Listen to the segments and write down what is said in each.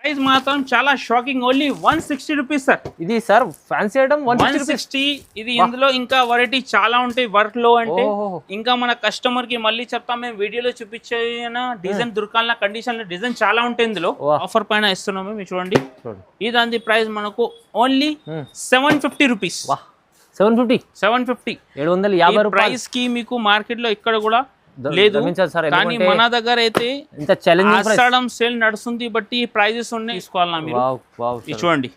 Price మాత్రం చాలా shocking, only 160 rupees sir. ఇది సార్ ఫ్యాన్సీ ఐటమ్ 160. ఇది ఇందులో ఇంకా వెరైటీ చాలా ఉంటాయి వర్క్ లో అంటే. ఇంకా మన కస్టమర్ కి మళ్ళీ చెప్తాం, మేము వీడియోలో చూపించిన డిజైన్ దొరకాలన్న కండిషన్ లో డిజైన్ చాలా ఉంటాయి ఇందులో. ఆఫర్ పైన ఇస్తున్నాం మేము, చూడండి. ఇది దాని ప్రైస్ మనకు ఓన్లీ 750 రూపీస్. 750 750 ప్రైస్ కి మీకు మార్కెట్ లో ఇక్కడ కూడా లేదు, కానీ మన దగ్గర అయితే ఆషాఢం సేల్ నడుస్తుంది బట్టి ప్రైజెస్ ఉన్నాయి. తీసుకోవాలన్నా మీరు. ఇది చూడండి,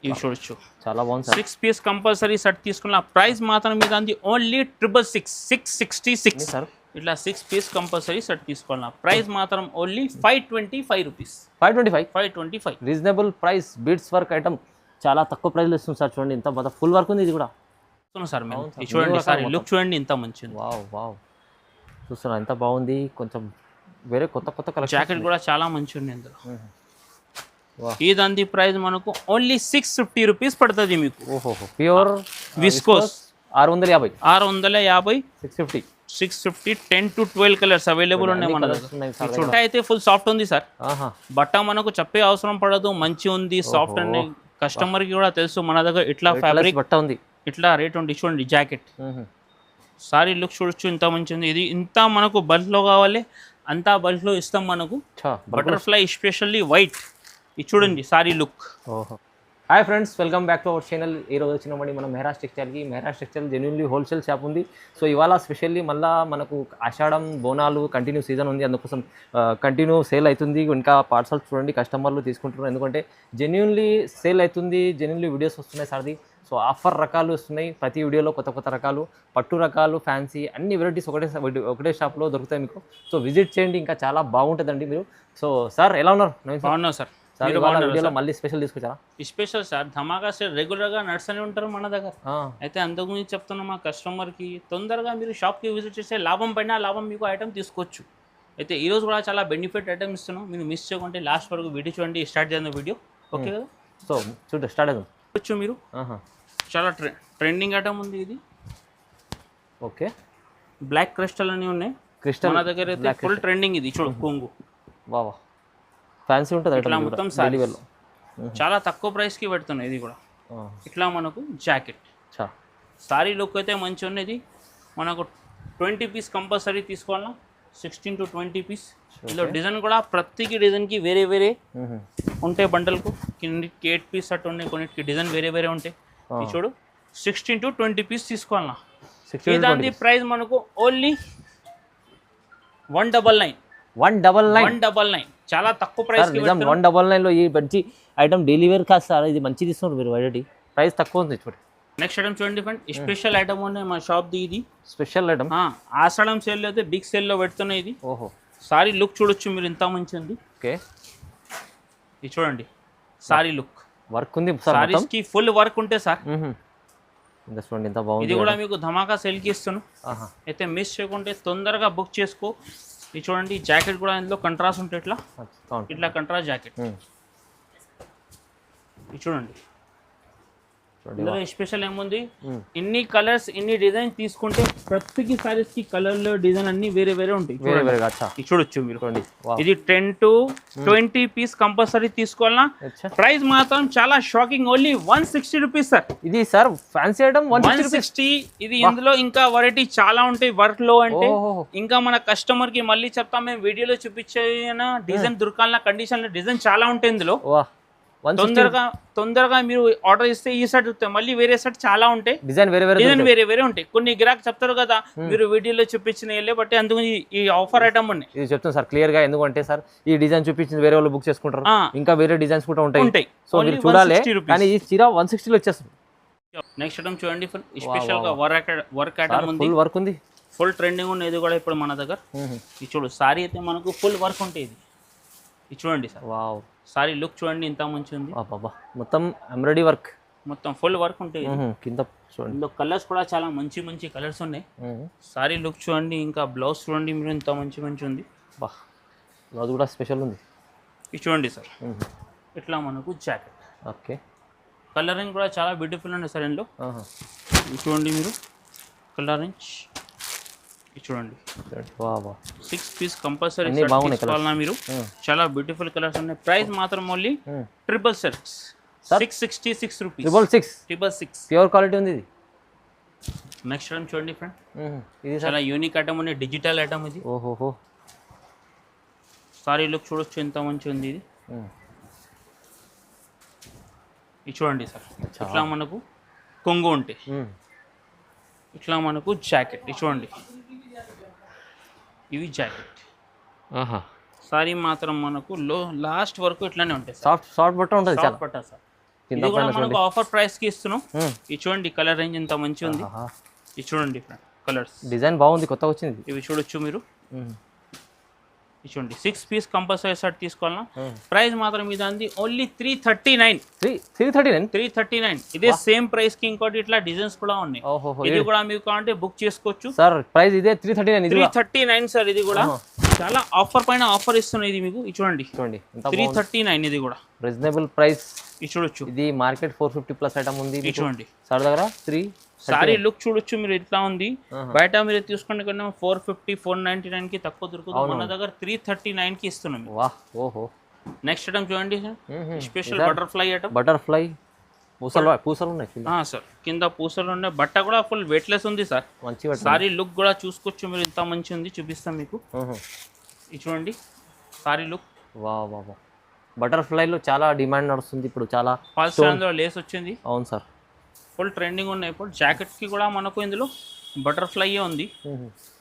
ఇవి చూడొచ్చు, చాలా బాగుంది. 6 పీస్ కంపల్సరీ సెట్ తీసుకున్న ప్రైస్ మాత్రం మీద అంది ఓన్లీ 666. ఇట్లా 6 పీస్ కంపల్సరీ సెట్ తీసుకోవాలన్నా ప్రైస్ మాత్రం only 525 rupees. 525 reasonable price. Beads work item చాలా తక్కువ ప్రైస్లో ఇస్తుంది సార్. చూడండి ఇంత బాగా ఫుల్ వర్క్ ఉంది. ఇది కూడా సార్ మేము చూడండి సార్, లుక్ చూడండి ఎంత మంచిది. వావ్ చూస్తున్నా ఎంత బాగుంది. కొంచెం వేరే కొత్త కలెక్షన్. జాకెట్ కూడా చాలా మంచి ఉంది ఇందులో. ఈ దాని ప్రైస్ మనకు ఓన్లీ 650 రూపీస్ పడుతుంది మీకు. Pure viscose 650. 650 10 to 12 colours available ఉన్నాయి మన దగ్గర. అయితే ఫుల్ సాఫ్ట్ ఉంది సార్. బట్ట మనకు చెప్పే అవసరం పడదు, మంచి ఉంది, సాఫ్ట్ అని కస్టమర్ కి కూడా తెలుసు. మన దగ్గర ఇట్లా ఫ్యాబ్రిక్ బట్ట ఉంది, ఇట్లా రేట్ ఉంది. చూడండి జాకెట్, సారీ లుక్ చూడొచ్చు ఎంత మంచి ఉంది. ఇది ఇంత మనకు బల్క్ లో కావాలి అంతా బల్క్ లో ఇస్తాం మనకు. Butterfly specially white. ఇది చూడండి saree look. Hi friends, welcome back to our channel. ఈ రోజు వచ్చినామండి మనం మెహరాజ్ టెక్స్టైల్కి. Meharaj textile genuinely wholesale shop ఉంది. సో ఇవాళ స్పెషల్లీ మళ్ళీ మనకు ఆషాఢం బోనాలు కంటిన్యూ సీజన్ ఉంది, అందుకోసం కంటిన్యూ సేల్ అవుతుంది. ఇంకా పార్సల్స్ చూడండి కస్టమర్లు తీసుకుంటున్నారు, ఎందుకంటే జెన్యూన్లీ సేల్ అవుతుంది, జెన్యూన్లీ వీడియోస్ వస్తున్నాయి సార్ది. సో ఆఫర్ రకాలు వస్తున్నాయి ప్రతి వీడియోలో, కొత్త రకాలు, పట్టు రకాలు, ఫ్యాన్సీ అన్ని వెరైటీస్ ఒకటే షాప్లో దొరుకుతాయి మీకు. సో విజిట్ చేయండి, ఇంకా చాలా బాగుంటుందండి మీరు. సో సార్ ఎలా ఉన్నారు? బాగున్నాను సార్. వీడియోలో మళ్ళీ స్పెషల్ తీసుకొచ్చారా? స్పెషల్ సార్, ధమాకా సేల్ రెగ్యులర్ గా నడుస్తూనే ఉంటారు మన దగ్గర. అయితే అంతకు గురించి చెప్తున్నా మా కస్టమర్ కి, తొందరగా మీరు షాప్ కి విజిట్ చేస్తే లాభం పైన లాభం మీకు ఐటమ్ తీసుకోవచ్చు. అయితే ఈ రోజు కూడా చాలా బెనిఫిట్ ఐటమ్ ఇస్తున్నాం, మీరు మిస్ చేయకుంటే లాస్ట్ వరకు వీడియో చూడండి. స్టార్ట్ చేద్దాం వీడియో, ఓకే కదా? సో చూడండి, స్టార్ట్ చేద్దాం. వచ్చు మీరు. చాలా ట్రెండింగ్ ఐటమ్ ఉంది ఇది. ఓకే, బ్లాక్ క్రిస్టల్ అని ఉన్నాయి క్రిస్టల్ మన దగ్గర అయితే ఫుల్ ట్రెండింగ్. ఇది చూడు కొంగు, వావ్ ఫ్యాన్సీ ఉంటుంది ఇట్లా మొత్తం సారీ. చాలా తక్కువ ప్రైస్ కి పెడుతున్నాయి. ఇది కూడా ఇట్లా మనకు జాకెట్ సారీ లుక్ అయితే మంచి ఉన్నది. మనకు 20 పీస్ కంపల్సరీ తీసుకోవాలా, 16 to 20 పీస్. ఇందులో డిజైన్ కూడా ప్రతికి డిజైన్ కి వేరే వేరే ఉంటాయి. బండల్కు కిందికి 8 పీస్ అట్టు ఉన్నాయి, కొన్నిటికి డిజైన్ వేరే వేరే ఉంటాయి. చూడు 16 to 20 పీస్ తీసుకోవాలా. దాని ప్రైస్ మనకు ఓన్లీ 199. చాలా తక్కువ ప్రైస్. 199 లో ఈ మంచి ఐటమ్ డైలీ వేర్ కాదు సార్, ఇది మంచి తీసుకున్నారు మీరు. వెరైటీ ప్రైస్ తక్కువ ఉంది. చూడండి నెక్స్ట్ ఐటమ్ చూడండి ఫ్రెండ్, స్పెషల్ ఐటమ్ ఉన్నాయి మా షాప్ ది. ఇది స్పెషల్ ఐటమ్. ఆషాఢం సేల్ అయితే బిగ్ సేల్ లో పెడుతున్నాయి. ఇది సారీ లుక్ చూడొచ్చు మీరు, ఎంత మంచి ఉంది. ఓకే, ఇది చూడండి సారీ లుక్. వర్క్ ఉంది సారీస్ కి ఫుల్ వర్క్ ఉంటే సార్. చూడండి ఎంత బాగుంది. ఇది కూడా మీకు ధమాకా సేల్ కి ఇస్తున్నాను. అయితే మిస్ చేయకుంటే తొందరగా బుక్ చేసుకో. ఇది చూడండి జాకెట్ కూడా ఇందులో కంట్రాస్ట్ ఉంటుంది, ఇట్లా కంట్రాస్ట్ జాకెట్. ఇది చూడండి ఇందులో స్పెషల్ ఏముంది, ఇన్ని కలర్స్ ఇన్ని డిజైన్ తీసుకుంటే ప్రతి సారీస్ కి కలర్ లో డిజైన్ అన్ని వేరే వేరే ఉంటాయి. ఇది చూడొచ్చు మీరు. ఇది 10 to 20 పీస్ కంపల్సరీ తీసుకోవాలన్నా ప్రైస్ మాత్రం చాలా షాకింగ్, ఓన్లీ 160 రూపీస్ సార్. ఇది సార్ ఫ్యాన్సీ ఐటమ్ 160. ఇది ఇందులో ఇంకా వెరైటీ చాలా ఉంటాయి వర్క్ లో అంటే. ఇంకా మన కస్టమర్ కి మళ్ళీ చెప్తాం, మేము వీడియోలో చూపించిన డిజైన్ దొరకాలన్న కండిషన్ లో డిజైన్ చాలా ఉంటాయి ఇందులో. తొందరగా మీరు ఆర్డర్ ఇస్తే ఈ సెట్ మళ్ళీ వేరే సెట్ చాలా ఉంటాయి, డిజైన్ వేరే వేరే ఉంటాయి. కొన్ని గిరాక్ చెప్తారు కదా మీరు వీడియోలో చూపించిన బట్టి, అందుకు ఈ ఆఫర్ ఐటమ్ ఉన్నాయి. ఇది చెప్తాను సార్ క్లియర్ గా, ఎందుకంటే సార్ ఈ డిజైన్ చూపించింది వేరే వాళ్ళు బుక్ చేసుకుంటారు, ఇంకా వేరే డిజైన్స్ కూడా ఉంటాయి. సో మీరు చూడాలి, కానీ ఈ చీర 160 లో వచ్చేస్తుంది. నెక్స్ట్ ఐటమ్ చూడండి, స్పెషల్ గా వర్క్ ఐటమ్ ఉంది, ఫుల్ వర్క్ ఉంది, ఫుల్ ట్రెండింగ్ ఉంది. ఇది కూడా ఇప్పుడు మన దగ్గర. ఇది చూడు సారీ అయితే మనకు ఫుల్ వర్క్ ఉంటాయి. ఇది చూడండి సార్, వావ్ సారీ లుక్ చూడండి ఎంత మంచి ఉంది. మొత్తం ఎంబ్రాయిడరీ వర్క్, మొత్తం ఫుల్ వర్క్ ఉంటాయి. కింద చూడండి, ఇందులో కలర్స్ కూడా చాలా మంచి కలర్స్ ఉన్నాయి. సారీ లుక్ చూడండి, ఇంకా బ్లౌజ్ చూడండి మీరు ఎంత మంచి ఉంది. బ్లౌజ్ కూడా స్పెషల్ ఉంది. ఇది చూడండి సార్, ఇట్లా మనకు జాకెట్. ఓకే, కలరింగ్ కూడా చాలా బ్యూటిఫుల్ ఉంది సార్ ఇందులో. ఇది చూడండి మీరు కలరింగ్. ఇది చూడండి వా వా 6 పీస్ కంపల్సరీ అన్నీ బాగున్నాయి తీసుకోవాలన్నా మీరు. చాలా బ్యూటిఫుల్ కలర్స్ ఉన్నాయి. ప్రైస్ మాత్రం ఓన్లీ 666 రూపీస్. 666 ప్యూర్ క్వాలిటీ ఉంది ఇది. నెక్స్ట్ ఐటమ్ చూడండి ఫ్రెండ్, ఇది చాలా యూనిక్ ఐటమ్ ఉంది, డిజిటల్ ఐటమ్ ఇది. ఓహోహో సారీ లుక్ చూడొచ్చు ఎంత మంచి ఉంది ఇది. ఇది చూడండి సార్, ఇట్లా మనకు కొంగు ఉంటాయి, ఇట్లా మనకు జాకెట్. ఇది చూడండి, ఇవి జాకెట్. సారీ మాత్రం మనకు లాస్ట్ వరకు ఇట్లానే ఉంటాయి. సాఫ్ట్ బట్ట ఉంటుంది, చాలా పట్టా సార్. ఇది కూడా మనకు ఆఫర్ ప్రైస్ కి ఇస్తున్నాం. ఇది చూడండి కలర్ రేంజ్ ఎంత మంచి ఉంది. ఇది చూడండి ఫ్రెండ్, కలర్స్ డిజైన్ బాగుంది, కొత్తగా వచ్చింది. ఇవి చూడొచ్చు మీరు. ఇది చూడండి 6 పీస్ కంపల్సరీ షర్ట్ తీసుకోవాలన్నా. ప్రైస్ మాత్రం ఇది అంది ఓన్లీ 339. ఇదే సేమ్ ప్రైస్ కి ఇంకోటి ఇట్లా డిజైన్స్ కూడా ఉన్నాయి. ఇది కూడా మీకు కావాలంటే బుక్ చేసుకోవచ్చు సార్. ప్రైస్ ఇదే 339 సార్. ఇది కూడా చాలా ఆఫర్ పైన ఆఫర్ ఇస్తున్నాయి ఇది మీకు. ఇది చూడండి 339, ఇది కూడా రీజనబుల్ ప్రైస్. ఇది చూడొచ్చు, ఇది మార్కెట్ 450 ప్లస్ ఐటమ్ ఉంది. ఇది చూడండి సార్ దగ్గర సారీ లుక్ చూడొచ్చు మీరు ఇట్లా ఉంది. బయట మీరు తీసుకుంటే కన్నా 450 499 కి తక్కువ దొరుకుతుంది. మన దగ్గర 339 కి ఇస్తున్నాం. వాహ్ ఓహో. నెక్స్ట్ ఐటమ్ చూడండి, స్పెషల్ బటర్ఫ్లై ఐటమ్. బటర్ఫ్లై పూసలు ఉన్నాయి సార్, కింద పూసలు ఉన్నాయి. బట్ట కూడా ఫుల్ వెయిట్లెస్ ఉంది సార్. మంచి సారీ లుక్ కూడా చూసుకోవచ్చు మీరు, ఇంత మంచి ఉంది. చూపిస్తాం మీకు. ఇది చూడండి సారీ లుక్. వా వా వా. బటర్ఫ్లైలో చాలా డిమాండ్ నడుస్తుంది ఇప్పుడు, చాలా ఫాల్స్ అందులో లేస్ వచ్చింది. అవును సార్, ఫుల్ ట్రెండింగ్ ఉన్నాయి ఇప్పుడు. జాకెట్ కి కూడా మనకు ఇందులో బటర్ఫ్లై ఉంది.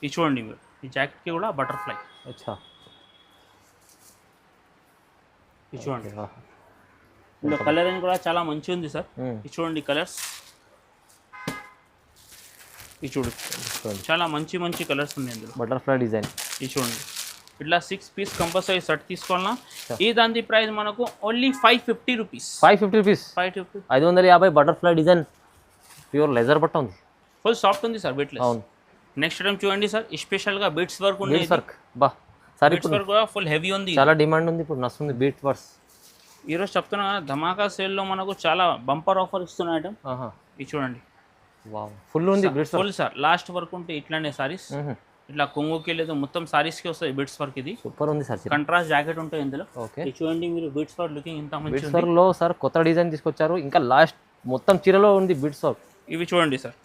ఇది చూడండి మీరు, ఈ జాకెట్ కి కూడా బటర్ఫ్లై. అచ్చా, ఇది చూడండి. ఇందులో కలర్ అని కూడా చాలా మంచి ఉంది సార్. ఇది చూడండి కలర్స్. ఇది చూడండి, చాలా మంచి మంచి కలర్స్ ఉన్నాయి ఇందులో. Butterfly design. ఇది చూడండి, ఇట్లా 6 పీస్ కంపల్సరీ షర్ట్ తీసుకోవాలన్నా. ఈ దాని ప్రైస్ మనకు only 550 rupees. 550 butterfly design, pure leather బట్ట ఉంది, ఫుల్ సాఫ్ట్ ఉంది సార్, వెయిట్లెస్. అవును. నెక్స్ట్ ఐటమ్ చూడండి సార్, స్పెషల్ గా బీట్స్ వర్క్ ఉంది. బా సార్, బీట్స్ వర్క్ కూడా ఫుల్ హెవీ ఉంది, చాలా డిమాండ్ ఉంది ఇప్పుడు, నస్తుంది బీట్ వర్క్స్. ఈరోజు చెప్తున్నా ధమాకా సేల్ లో మనకు చాలా బంపర్ ఆఫర్ ఇస్తున్న ఐటమ్. ఇది చూడండి, ఫుల్ ఉంది ఫుల్ సార్. లాస్ట్ వరకు ఉంటే ఇట్లానే సారీస్, ఇట్లా కొంగుకి లేదు, మొత్తం సారీస్ కి వస్తాయి బీట్స్ వర్క్. ఇది సూపర్ ఉంది సార్. కంట్రాస్ట్ జాకెట్ ఉంటాయి ఇందులో. ఇది చూడండి మీరు, బీట్స్ వర్క్ లుకింగ్ ఇంత మంచి. బీట్స్ వర్క్ లో సార్ కొత్త డిజైన్ తీసుకొచ్చారు, ఇంకా లాస్ట్ మొత్తం చీరలో ఉంది బీట్స్ వర్క్. ఇవి చూడండి సార్,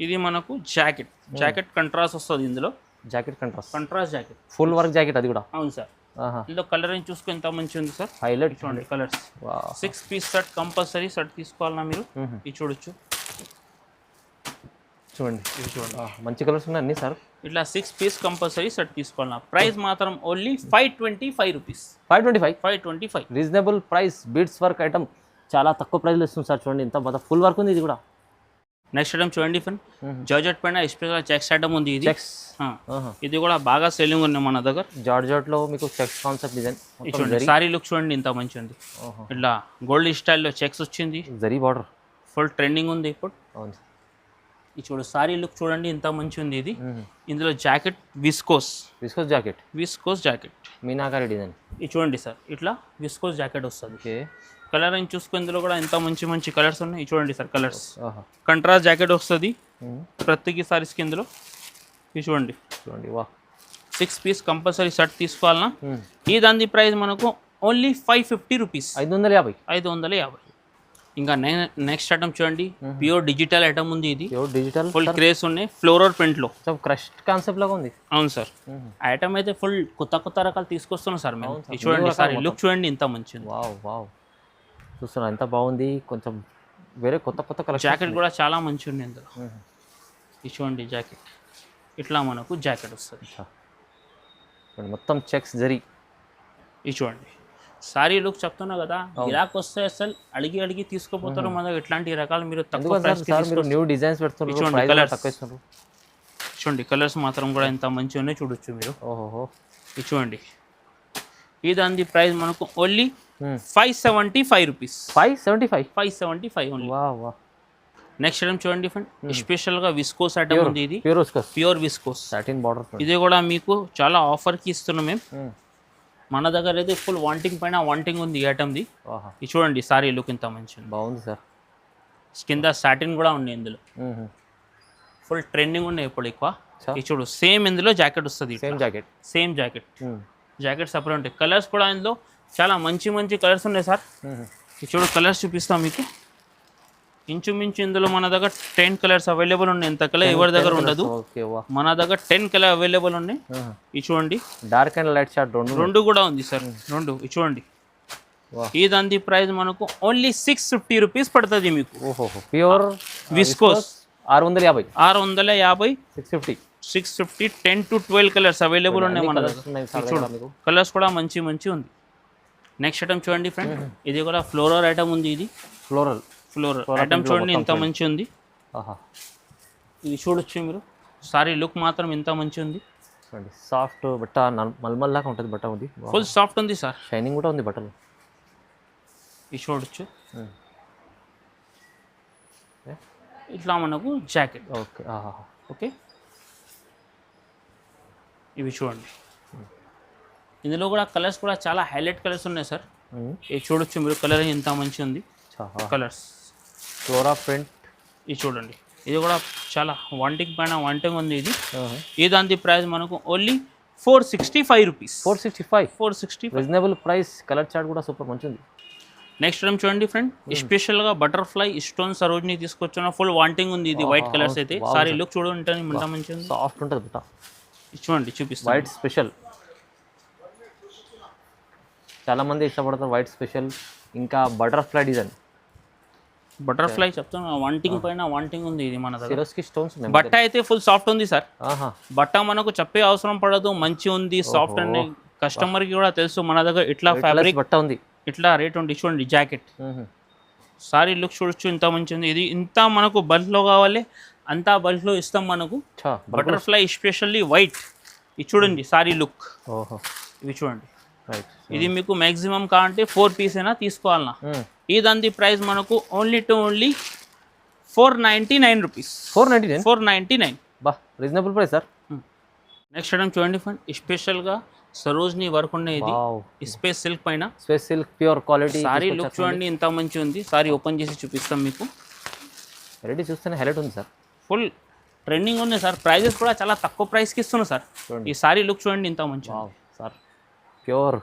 ఇది మనకు జాకెట్ కంట్రాస్ట్ వస్తుంది ఇందులో. Jacket contrast jacket, full work jacket అది కూడా. అవును సార్. ఇందులో కలర్ అని చూసుకో ఎంత మంచి ఉంది సార్. హైలైట్ చూడండి colours. 6 piece shirt compulsory shirt తీసుకోవాలన్నా మీరు. ఇది చూడొచ్చు, చూడండి మంచి కలర్స్ ఉన్నాయి అన్ని సార్. ఇట్లా 6 పీస్ కంపల్సరీ షర్ట్ తీసుకోవాలన్నా. ప్రైస్ మాత్రం only 525 rupees. 525 reasonable price. Beads work item చాలా తక్కువ ప్రైస్లో ఇస్తుంది సార్. చూడండి ఎంత బాగా ఫుల్ వర్క్ ఉంది ఇది కూడా. నెక్స్ట్ ఐటమ్ చూడండి ఫ్రెండ్, జార్జెట్ పైన స్పెషల్ చెక్స్ ఐటమ్ ఉంది. ఇది కూడా బాగా సెల్లింగ్ ఉన్నాయి మన దగ్గర. జార్జెట్ లో మీకు చెక్స్ కాన్సెప్ట్ డిజైన్. చూడండి సారీ లుక్ చూడండి ఎంత మంచి ఉంది. ఇట్లా గోల్డ్ స్టైల్లో చెక్స్ వచ్చింది, జరీ బార్డర్, ఫుల్ ట్రెండింగ్ ఉంది ఇప్పుడు. అవును. ఇది చూడు సారీ లుక్ చూడండి ఎంత మంచి ఉంది ఇది. ఇందులో jacket viscose jacket meenakari design. ఇది చూడండి సార్, ఇట్లా విస్కోస్ జాకెట్ వస్తుంది. కలర్ అని చూసుకుని ఇందులో కూడా ఎంత మంచి మంచి కలర్స్ ఉన్నాయి. ఇది చూడండి సార్ కలర్స్. కంట్రాస్ట్ జాకెట్ వస్తుంది ప్రతి సారీస్కి ఇందులో. ఇది చూడండి 6 పీస్ కంపల్సరీ షర్ట్ తీసుకోవాలన్నా. ఈ దాని ప్రైస్ మనకు ఓన్లీ 550 రూపీస్. 550. ఇంకా నెక్స్ట్ ఐటమ్ చూడండి, ప్యూర్ డిజిటల్ ఐటమ్ ఉంది. ఇది డిజిటల్ ఫుల్ క్రేస్ ఉన్నాయి, ఫ్లోరల్ ప్రింట్ లో. క్రష్ కాన్సెప్ట్ లాగా ఉంది. అవును సార్. ఐటమ్ అయితే ఫుల్ కొత్త రకాలు తీసుకొస్తున్నాం సార్ మేము. చూడండి సార్ లుక్ చూడండి ఎంత మంచిది. వావ్ చూస్తున్నా ఎంత బాగుంది. కొంచెం వేరే కొత్త కలెక్షన్. జాకెట్ కూడా చాలా మంచి ఉంది ఇందులో. ఇది చూడండి జాకెట్, ఇట్లా మనకు జాకెట్ వస్తుంది మొత్తం చెక్స్ జరీ. ఇది చూడండి సారీ లుక్ చెప్తున్నా కదా, గిరాక్ వస్తే అసలు అడిగి తీసుకోపోతారు మన దగ్గర. ఇట్లాంటి రకాలు మీరు తక్కువ న్యూ డిజైన్స్ పెడుతున్నారు. చూడండి కలర్స్ మాత్రం కూడా ఎంత మంచిగా ఉన్నాయి చూడొచ్చు మీరు. ఇది చూడండి, ఈ దాని ప్రైస్ మనకు only 575 rupees. 575 only. Next item చూడండి ఫ్రెండ్, స్పెషల్ గా విస్కోస్ ఐటమ్ ఉంది. ఇది ప్యూర్ విస్కోస్ సాటిన్ బార్డర్. ఇది కూడా మీకు చాలా ఆఫర్ కి ఇస్తున్నాం మేము. మన దగ్గర అయితే ఫుల్ వాంటింగ్ పైన వాంటింగ్ ఉంది ఈ ఐటమ్ది. ఇది చూడండి సారీ లుక్ ఇంత మంచిది, బాగుంది సార్. కింద సాటిన్ కూడా ఉంది ఇందులో. ఫుల్ ట్రెండింగ్ ఉన్నాయి ఇప్పుడు ఎక్కువ ఇది చూడు సేమ్ ఇందులో జాకెట్ వస్తుంది, same jacket. Same jacket. Jacket separate ఉంటాయి. కలర్స్ కూడా ఇందులో చాలా మంచి మంచి కలర్స్ ఉన్నాయి సార్. ఇది చూడు కలర్స్ చూపిస్తాం మీకు. ఇంచుమించు ఇందులో మన దగ్గర 10 కలర్స్ అవైలబుల్ ఉన్నాయి. ఎంత కలర్ ఎవరి దగ్గర ఉండదు, మన దగ్గర 10 కలర్ అవైలబుల్ ఉన్నాయి. ఇది చూడండి డార్క్ అండ్ లైట్ షార్ట్ రెండు కూడా ఉంది సార్, రెండు. ఇది చూడండి ఈ దాని ప్రైస్ మనకు ఓన్లీ 650 రూపీస్ పడుతుంది మీకు. Pure viscose 650. 650 650 10 to 12 colours available ఉన్నాయి మన దగ్గర. కలర్స్ కూడా మంచి మంచి ఉంది. నెక్స్ట్ ఐటమ్ చూడండి ఫ్రెండ్, ఇది కూడా ఫ్లోరల్ ఐటమ్ ఉంది. ఇది ఫ్లోరల్ ఐటమ్ చూడండి ఎంత మంచి ఉంది. ఇది చూడొచ్చు మీరు. సారీ లుక్ మాత్రం ఎంత మంచి ఉంది. సాఫ్ట్ బట్ట మల్మల్ లాగా ఉంటుంది బట్ట ఉంది. ఫుల్ సాఫ్ట్ ఉంది సార్, షైనింగ్ కూడా ఉంది బట్టలు. ఇది చూడొచ్చు. ఇట్లా మనకు జాకెట్. ఓకే ఇవి చూడండి. ఇందులో కూడా కలర్స్ కూడా చాలా హైలైట్ కలర్స్ ఉన్నాయి సార్. ఇది చూడొచ్చు మీరు. కలర్ ఎంత మంచి ఉంది. Colours flora print. ఇది చూడండి. ఇది కూడా చాలా వాంటింగ్ పైన వాంటింగ్ ఉంది. ఇది దాని ప్రైస్ మనకు only 465 rupees. 465 reasonable price. Colour chart కూడా సూపర్ మంచి ఉంది. నెక్స్ట్ టైం చూడండి ఫ్రెండ్, స్పెషల్గా బటర్ఫ్లై స్టోన్ సరోజ్ని తీసుకొచ్చిన ఫుల్ వాంటింగ్ ఉంది. ఇది వైట్ కలర్స్ అయితే సారీ లుక్ చూడండి ఎంత మంచి ఉంది. సాఫ్ట్ ఉంటుంది బట్ట. చూడండి చూపిస్తాను. వైట్ స్పెషల్ చాలా మంది ఇష్టపడతారు. వైట్ స్పెషల్ ఇంకా బటర్ఫ్లై డిజైన్. బటర్ఫ్లై చెప్తాను వాంటింగ్ పైన వాంటింగ్ ఉంది. ఇది మన దగ్గర స్టోన్స్. బట్ట అయితే ఫుల్ సాఫ్ట్ ఉంది సార్. బట్ట మనకు చెప్పే అవసరం పడదు, మంచి ఉంది సాఫ్ట్ అని కస్టమర్ కి కూడా తెలుసు. మన దగ్గర ఇట్లా ఫ్యాబ్రిక్ బట్ట ఉంది, ఇట్లా రేట్ ఉంది. చూడండి జాకెట్. సారీ లుక్ చూడొచ్చు ఎంత మంచి ఉంది. ఇది ఇంత మనకు బల్క్ లో కావాలి అంతా బల్క్ లో ఇస్తాం మనకు. Butterfly specially white. ఇది చూడండి సారీ లుక్. ఇవి చూడండి. ఇది మీకు మాక్సిమం కావాలంటే 4 పీస్ అయినా తీసుకోవాలన్నా. ఈ దాని ప్రైస్ మనకు ఓన్లీ 499 రూపీస్. 499 బా reasonable price sir. Next item చూడండి ఫ్రెండ్, స్పెషల్గా సరోజ్ని వర్క్ ఉన్నాయి. ఇది స్పేస్ సిల్క్ పైన. Space silk pure quality. Sorry look చూడండి ఎంత మంచి ఉంది. సారీ ఓపెన్ చేసి చూపిస్తాం మీకు. వెరైటీ చూస్తేనే హైలైట్ ఉంది సార్. ఫుల్ ట్రెండింగ్ ఉంది సార్. ప్రైజెస్ కూడా చాలా తక్కువ ప్రైస్కి ఇస్తున్నాం సార్. ఈ సారీ లుక్ చూడండి ఎంత మంచి సార్. ప్యూర్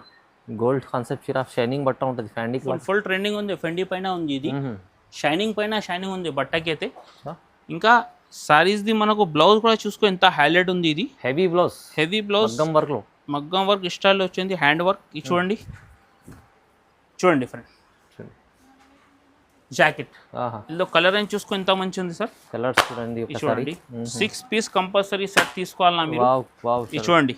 గోల్డ్ కాన్సెప్ట్ చీర. షైనింగ్ బట్ట ఉంటుంది. ఫెండీ ఫుల్ ట్రెండింగ్ ఉంది. ఫెండీ పైన ఉంది. ఇది షైనింగ్ పైన షైనింగ్ ఉంది బట్టకి అయితే. ఇంకా సారీస్ది మనకు బ్లౌజ్ కూడా చూసుకో ఎంత హైలైట్ ఉంది. ఇది హెవీ బ్లౌజ్. మగ్గం వర్క్ స్టైల్లో వచ్చింది. Hand work. ఇది చూడండి చూడండి ఫ్రెండ్. జాకెట్ ఇందులో కలర్ అని చూసుకో ఎంత మంచి ఉంది సార్. కలర్స్ చూడండి. చూడండి 6 పీస్ కంపల్సరీ సెట్ తీసుకోవాలన్నా మీరు. ఇది చూడండి.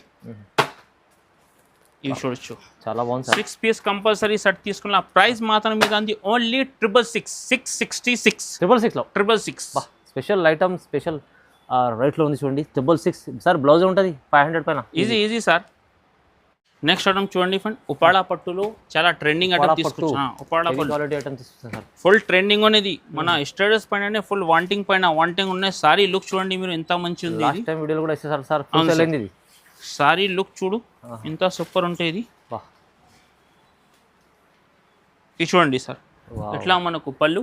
ఇవి చూడొచ్చు చాలా బాగుంది. 6 పీస్ కంపల్సరీ సెట్ తీసుకున్న ప్రైస్ మాత్రం మీద ఉంది ఓన్లీ 666 స్పెషల్ ఐటమ్ స్పెషల్ రేట్లో ఉంది చూడండి. 666 సార్. బ్లౌజ్ ఉంటుంది 500 పైన. Easy sir. నెక్స్ట్ ఐటమ్ చూడండి ఫ్రెండ్, ఉపాడా పట్టులో చాలా ట్రెండింగ్ ఐటమ్ తీసుకొచ్చా. ఉపాడా పట్టు ఫుల్ ట్రెండింగ్ అనేది మన స్టేటస్ పైన ఫుల్ వాంటింగ్ పైన వాంటింగ్ ఉన్నాయి. సారీ లుక్ చూడండి మీరు ఎంత మంచి ఉంది. లాస్ట్ టైం వీడియోలో కూడా ఇస్తారు సార్. సారీ లుక్ చూడు ఎంత సూపర్ ఉంటుంది. ఇది చూడండి సార్. ఇట్లా మనకు పళ్ళు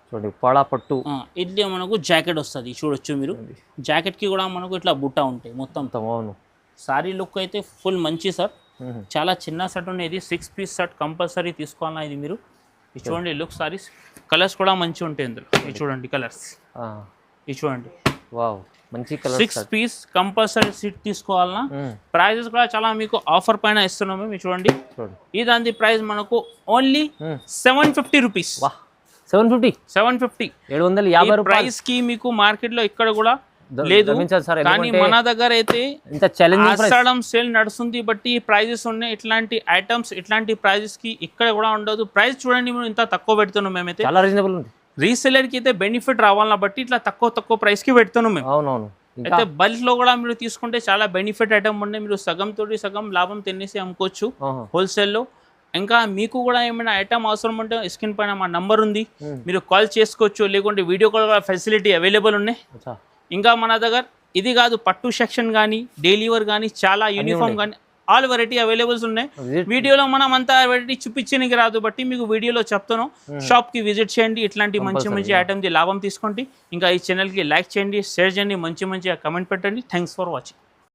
చూడండి. ఉపాడా పట్టు. ఇట్లా మనకు జాకెట్ వస్తుంది. చూడొచ్చు మీరు. జాకెట్కి కూడా మనకు ఇట్లా బుట్ట ఉంటాయి మొత్తం. అవును. సారీ లుక్ అయితే ఫుల్ మంచి సార్. చాలా చిన్న సెట్ ఉండేది. 6 పీస్ సెట్ కంపల్సరీ తీసుకోవాలన్నా ఇది మీరు. ఇది చూడండి లుక్. సారీస్ కలర్స్ కూడా మంచిగా ఉంటాయి ఇందులో. ఇది చూడండి కలర్స్. ఇది చూడండి. మంచి కలర్. 6 పీస్ కంపల్సరీ సెట్ తీసుకోవాలన్నా. ప్రైజెస్ కూడా చాలా మీకు ఆఫర్ పైన ఇస్తున్నాము. మీరు చూడండి. ఈ దాని ప్రైస్ మనకు ఓన్లీ 750 రూపీస్. 750 ప్రైస్ కి మీకు మార్కెట్ లో ఇక్కడ కూడా లేదు. కానీ మన దగ్గర అయితే ఆషాఢం సేల్ నడుస్తుంది. బట్టి ప్రైజెస్ ఉన్నాయి. ఇట్లాంటి ఐటమ్స్ ఇట్లాంటి ప్రైజెస్ కి ఇక్కడ కూడా ఉండదు. ప్రైస్ చూడండి మేము ఇంత తక్కువ పెడుతున్నాం. మేమైతే చాలా రీజనబుల్ ఉంది. రీసెలర్ కి అయితే బెనిఫిట్ రావాలన్నా బట్టి ఇట్లా తక్కువ ప్రైస్ కి పెడుతున్నాం మేము. అవునవును. అయితే బల్క్ లో కూడా మీరు తీసుకుంటే చాలా బెనిఫిట్ ఐటమ్ ఉండే. మీరు సగం తోటి సగం లాభం తినేసి అమ్ముకోవచ్చు హోల్సేల్లో. ఇంకా మీకు కూడా ఏమైనా ఐటమ్ అవసరం ఉంటే స్క్రీన్ పైన మా నంబర్ ఉంది, మీరు కాల్ చేసుకోవచ్చు. లేకుంటే వీడియో కాల్ ఫెసిలిటీ అవైలబుల్ ఉన్నాయి. ఇంకా మన దగ్గర ఇది కాదు పట్టు సెక్షన్ కానీ డైలీ వేర్ కానీ చాలా యూనిఫామ్ కానీ ఆల్ వెరైటీ అవైలబుల్స్ ఉన్నాయి. వీడియోలో మనం అంతా వెరైటీ చూపించడానికి రాదు, బట్టి మీకు వీడియోలో చెప్తాను. షాప్కి విజిట్ చేయండి, ఇట్లాంటి మంచి మంచి ఐటమ్ది లాభం తీసుకోండి. ఇంకా ఈ ఛానల్కి లైక్ చేయండి, షేర్ చేయండి, మంచి మంచిగా కమెంట్ పెట్టండి. Thanks for watching.